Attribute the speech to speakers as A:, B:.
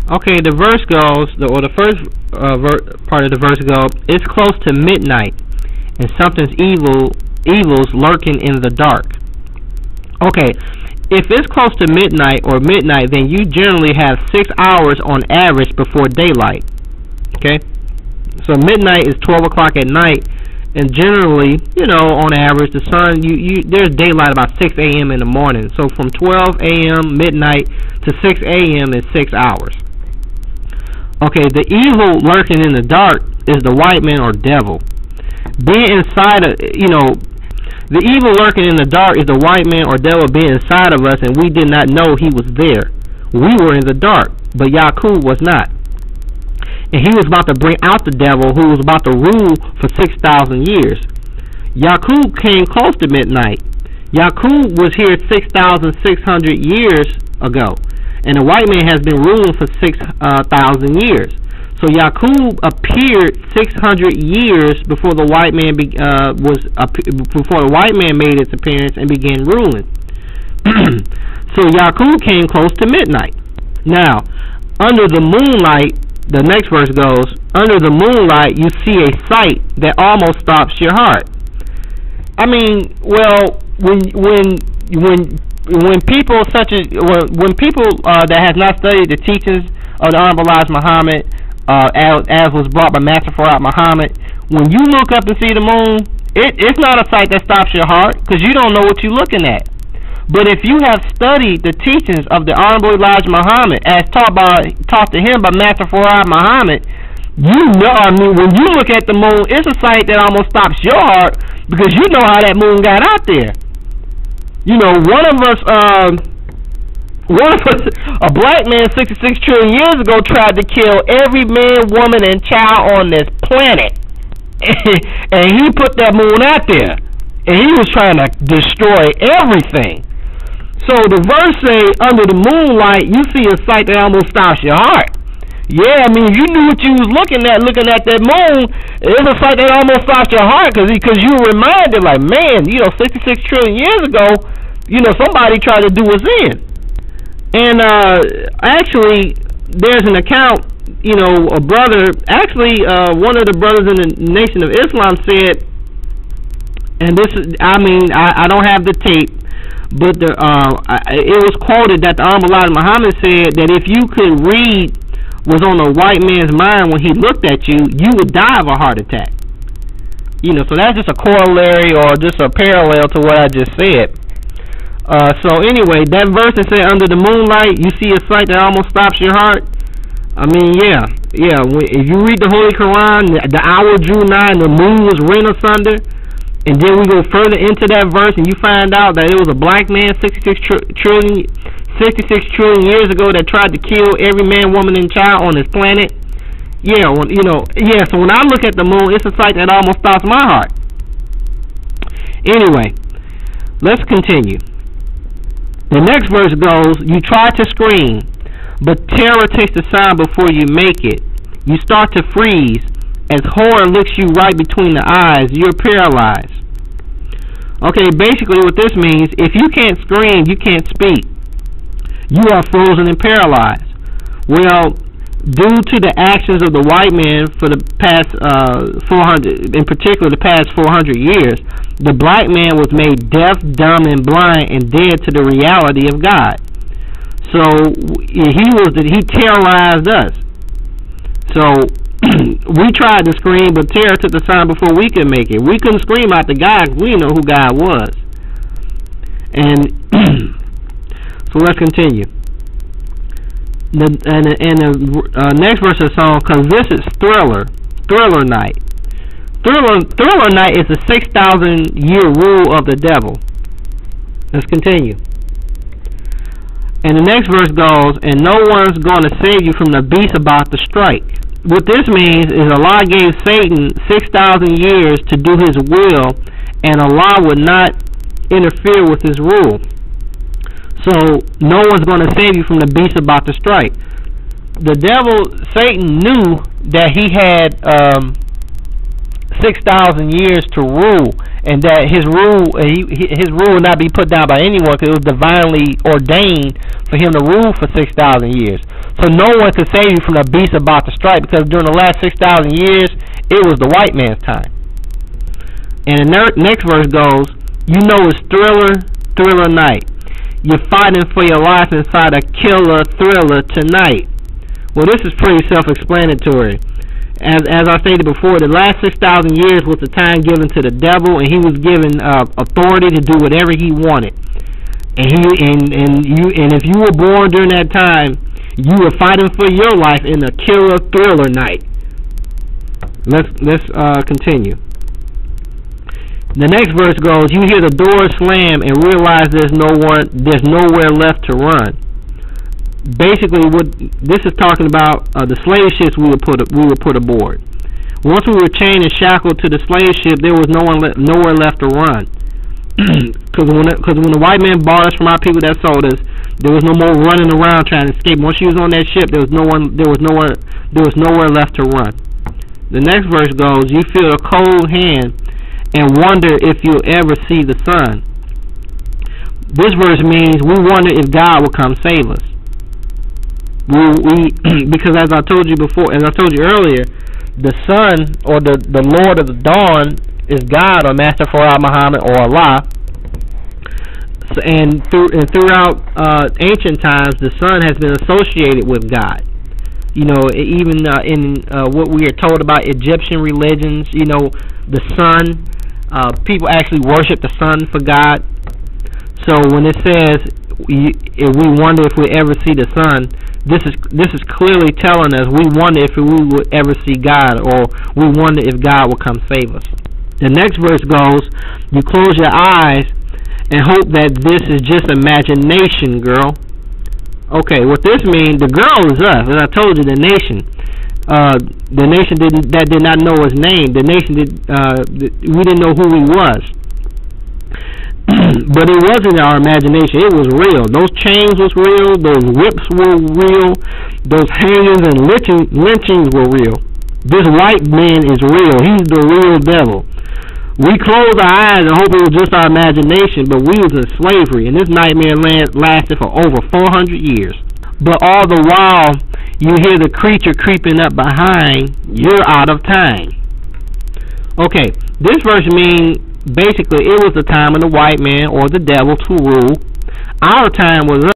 A: Okay, the verse goes, or the first part of the verse goes, it's close to midnight, and something's evil's lurking in the dark. Okay, if it's close to midnight or midnight, then you generally have 6 hours on average before daylight. Okay, so midnight is 12 o'clock at night, and generally, on average, the sun, there's daylight about 6 a.m. in the morning. So from 12 a.m. midnight to 6 a.m. is 6 hours. Okay, the evil lurking in the dark is the white man or devil. Being inside of, the evil lurking in the dark is the white man or devil being inside of us, and we did not know he was there. We were in the dark, but Yaqub was not. And he was about to bring out the devil who was about to rule for 6,000 years. Yaqub came close to midnight. Yaqub was here 6,600 years ago, and the white man has been ruling for 6,000 years. So Yaqub appeared 600 years before the white man before the white man made its appearance and began ruling. So Yaqub came close to midnight. Now, under the moonlight, the next verse goes, under the moonlight you see a sight that almost stops your heart. I mean, well, when people that has not studied the teachings of the Honorable Elijah Muhammad, as was brought by Master Farad Muhammad, when you look up and see the moon, it's not a sight that stops your heart, because you don't know what you're looking at. But if you have studied the teachings of the Honorable Elijah Muhammad, as taught to him by Master Farad Muhammad, when you look at the moon, it's a sight that almost stops your heart, because you know how that moon got out there. One of us, a black man 66 trillion years ago tried to kill every man, woman, and child on this planet. And he put that moon out there. And he was trying to destroy everything. So the verse say, under the moonlight, you see a sight that almost stops your heart. Yeah, I mean, you knew what you was looking at that moon. It's a sight that almost stops your heart, because you were reminded, like, man, 66 trillion years ago, somebody tried to do us in. And actually, there's an account, a brother, actually, one of the brothers in the Nation of Islam said, and this is, I don't have the tape, but it was quoted that the Honorable Elijah Muhammad said that if you could read was on a white man's mind when he looked at you, you would die of a heart attack. So that's just a corollary or just a parallel to what I just said. So anyway, that verse that said, under the moonlight, you see a sight that almost stops your heart. I mean, yeah. If you read the Holy Quran, the hour drew nigh and the moon was rent asunder. And then we go further into that verse and you find out that it was a black man 66 trillion years ago that tried to kill every man, woman, and child on this planet. So when I look at the moon, it's a sight that almost stops my heart. Anyway, let's continue. The next verse goes, you try to scream, but terror takes the sound before you make it. You start to freeze. As horror looks you right between the eyes, you're paralyzed. Okay, basically what this means, if you can't scream, you can't speak. You are frozen and paralyzed. Well, due to the actions of the white man for the past 400, in particular the past 400 years, the black man was made deaf, dumb, and blind and dead to the reality of God. So he terrorized us. So we tried to scream, but terror took the sound before we could make it. We couldn't scream out to God because we didn't know who God was. And so let's continue. The next verse of the song, because this is Thriller Night. Thriller Night is the 6,000 year rule of the devil. Let's continue. And the next verse goes, and no one's going to save you from the beast about to strike. What this means is Allah gave Satan 6,000 years to do his will, and Allah would not interfere with his rule. So no one's going to save you from the beast about to strike. The devil, Satan, knew that he had 6,000 years to rule, and that his rule would not be put down by anyone because it was divinely ordained for him to rule for 6,000 years. So no one could save you from the beast about to strike, because during the last 6,000 years, it was the white man's time. And the next verse goes, you know it's thriller night. You're fighting for your life inside a killer thriller tonight. Well, this is pretty self-explanatory. As I stated before, the last 6,000 years was the time given to the devil, and he was given authority to do whatever he wanted. And if you were born during that time, you were fighting for your life in a killer thriller night. Let's continue. The next verse goes, you hear the door slam and realize there's nowhere left to run. Basically, what this is talking about, the slave ships we would put aboard. Once we were chained and shackled to the slave ship, there was nowhere left to run. Because when the white man bought us from our people that sold us, there was no more running around trying to escape. Once you was on that ship, there was nowhere left to run. The next verse goes, you feel a cold hand and wonder if you'll ever see the sun. This verse means we wonder if God will come save us. Because as I told you earlier, the sun, or the Lord of the dawn, is God, or Master Farah Muhammad, or Allah. So, and throughout ancient times, the sun has been associated with God. You know, even in what we are told about Egyptian religions, you know, the sun, people actually worship the sun for God. So when it says if we wonder if we ever see the sun, this is clearly telling us we wonder if we would ever see God, or we wonder if God will come save us. The next verse goes, you close your eyes and hope that this is just imagination, girl. Okay, what this means, the girl is us. As I told you, the nation that did not know his name, the nation we didn't know who he was. But it wasn't our imagination, it was real. Those chains was real, those whips were real, those hangings and lynchings were real. This white man is real, he's the real devil. We closed our eyes and hoped it was just our imagination, but we was in slavery, and this nightmare lasted for over 400 years. But all the while, you hear the creature creeping up behind, you're out of time. Okay, this verse means basically it was the time of the white man or the devil to rule. Our time was